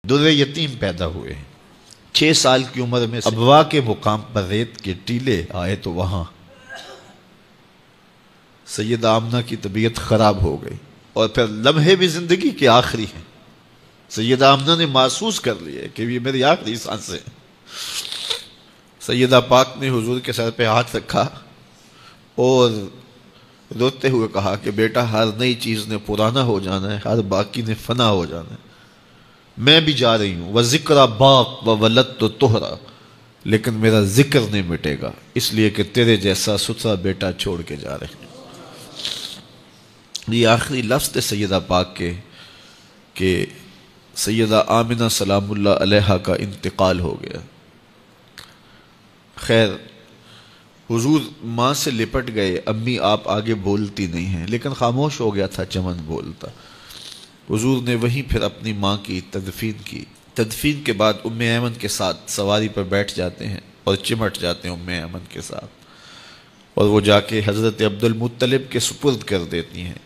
در یتیم پیدا ہوئے ہیں۔ 6 سال کی عمر میں ابوا کے مقام پر ریت کے ٹیلے آئے تو وہاں سیدہ آمنہ کی طبیعت خراب ہو گئی، اور پھر لمحے بھی زندگی کے آخری ہیں۔ سیدہ آمنہ نے محسوس کر لیا کہ یہ میری آخری سانسیں ہیں۔ سیدہ پاک نے حضور کے سر پہ ہاتھ رکھا اور روتے ہوئے کہا کہ بیٹا، ہر نئی چیز نے پرانا ہو جانا ہے، ہر باقی نے فنا ہو جانا ہے۔ میں بھی جا رہی ہوں، وَذِكْرَ بَاق وَوَلَدْتُ طُهْرًا، لیکن میرا ذکر نہیں مٹے گا، اس لیے کہ تیرے جیسا ستھرا بیٹا چھوڑ کے جا رہے ہیں۔ یہ آخری لفظ تھے سیدہ پاک کے کہ سیدہ آمنہ سلام اللہ علیہا کا انتقال ہو گیا۔ خیر، حضور ماں سے لپٹ گئے، امی آپ آگے بولتی نہیں ہیں، لیکن خاموش ہو گیا تھا چمن بولتا۔ حضور نے وہیں پھر اپنی ماں کی تدفین کی۔ تدفین کے بعد ام ایمن کے ساتھ سواری پر بیٹھ جاتے ہیں اور چمٹ جاتے ہیں ام ایمن کے ساتھ، اور وہ جا کے حضرت عبد المطلب کے سپرد کر دیتی ہیں۔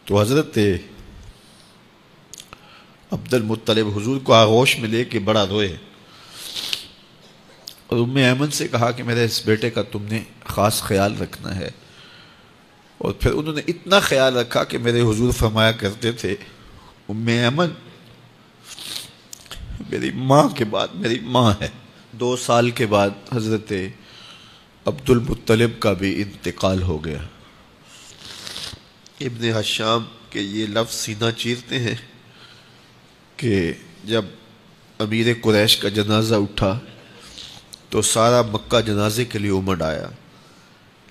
تو حضرت عبد المطلب حضور کو آغوش میں لے کے بڑا روئے، اور ام ایمن سے کہا کہ میرے اس بیٹے کا تم نے خاص خیال رکھنا ہے۔ اور پھر انہوں نے اتنا خیال رکھا کہ میرے حضور فرمایا کرتے تھے، ام ایمن میری ماں کے بعد میری ماں ہے۔ 2 سال کے بعد حضرت عبد المطلب کا بھی انتقال ہو گیا۔ ابن حشام کے یہ لفظ سینہ چیرتے ہیں کہ جب امیر قریش کا جنازہ اٹھا تو سارا مکہ جنازے کے لیے امڑ آیا،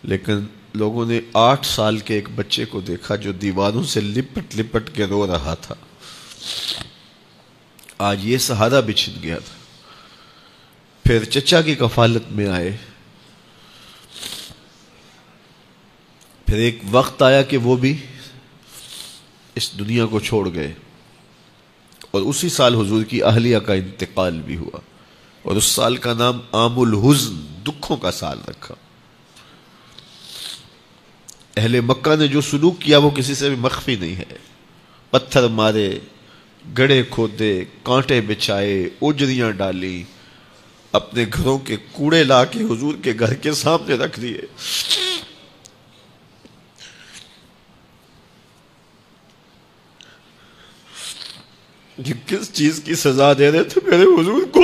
لیکن لوگوں نے 8 سال کے ایک بچے کو دیکھا جو دیواروں سے لپٹ لپٹ کے رو رہا تھا۔ آج یہ سہارا بچھن گیا تھا۔ پھر چچا کی کفالت میں آئے، پھر ایک وقت آیا کہ وہ بھی اس دنیا کو چھوڑ گئے، اور اسی سال حضور کی اہلیہ کا انتقال بھی ہوا، اور اس سال کا نام عام الحزن، دکھوں کا سال رکھا۔ اہل مکہ نے جو سلوک کیا وہ کسی سے بھی مخفی نہیں ہے۔ پتھر مارے، گڑھے کھودے، کانٹے بچھائے، اجریاں ڈالی، اپنے گھروں کے کوڑے لا کے حضور کے گھر کے سامنے رکھ دیے۔ یہ کس چیز کی سزا دے رہے تھے میرے حضور کو؟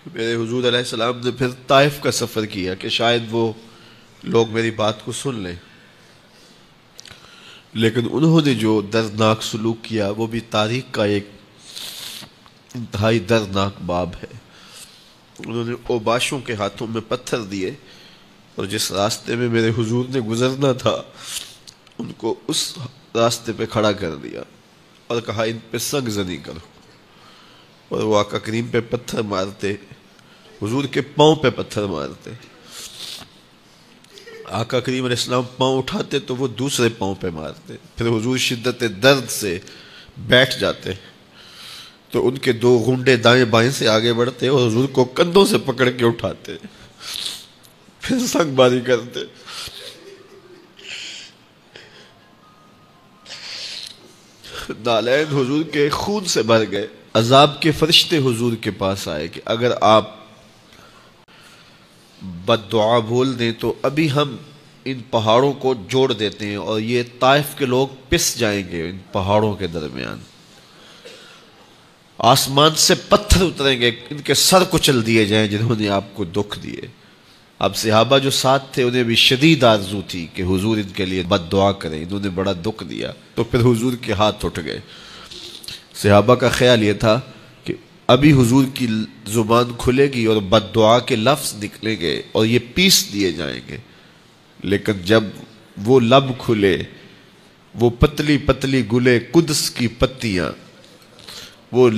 میرے حضور علیہ السلام نے پھر طائف کا سفر کیا کہ شاید وہ لوگ میری بات کو سن لیں، لیکن انہوں نے جو دردناک سلوک کیا وہ بھی تاریخ کا ایک انتہائی دردناک باب ہے۔ انہوں نے اوباشوں کے ہاتھوں میں پتھر دیے، اور جس راستے میں میرے حضور نے گزرنا تھا ان کو اس راستے پہ کھڑا کر دیا اور کہا ان پہ سنگ زنی کرو، اور وہ آقا کریم پہ پتھر مارتے، حضور کے پاؤں پہ پتھر مارتے۔ آقا کریم علیہ السلام پاؤں اٹھاتے تو وہ دوسرے پاؤں پہ مارتے، پھر حضور شدت درد سے بیٹھ جاتے تو ان کے 2 غنڈے دائیں بائیں سے آگے بڑھتے اور حضور کو کندھوں سے پکڑ کے اٹھاتے، پھر سنگ باری کرتے۔ نالین حضور کے خون سے بھر گئے۔ عذاب کے فرشتے حضور کے پاس آئے کہ اگر آپ بد دعا بول دیں تو ابھی ہم ان پہاڑوں کو جوڑ دیتے ہیں اور یہ طائف کے لوگ پس جائیں گے ان پہاڑوں کے درمیان، آسمان سے پتھر اتریں گے، ان کے سر کچل دیے جائیں جنہوں نے آپ کو دکھ دیے۔ اب صحابہ جو ساتھ تھے انہیں بھی شدید آرزو تھی کہ حضور ان کے لیے بد دعا کریں، انہوں نے بڑا دکھ دیا، تو پھر حضور کے ہاتھ اٹھ گئے۔ صحابہ کا خیال یہ تھا کہ ابھی حضور کی زبان کھلے گی اور بد دعا کے لفظ نکلیں گے اور یہ پیس دیے جائیں گے، لیکن جب وہ لب کھلے، وہ پتلی پتلی گلے قدس کی پتیاں، وہ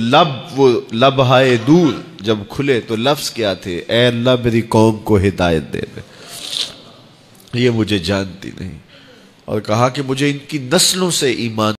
لب ہائے دور جب کھلے تو لفظ کیا تھے؟ اے اللہ میری قوم کو ہدایت دے دے، یہ مجھے جانتی نہیں، اور کہا کہ مجھے ان کی نسلوں سے ایمان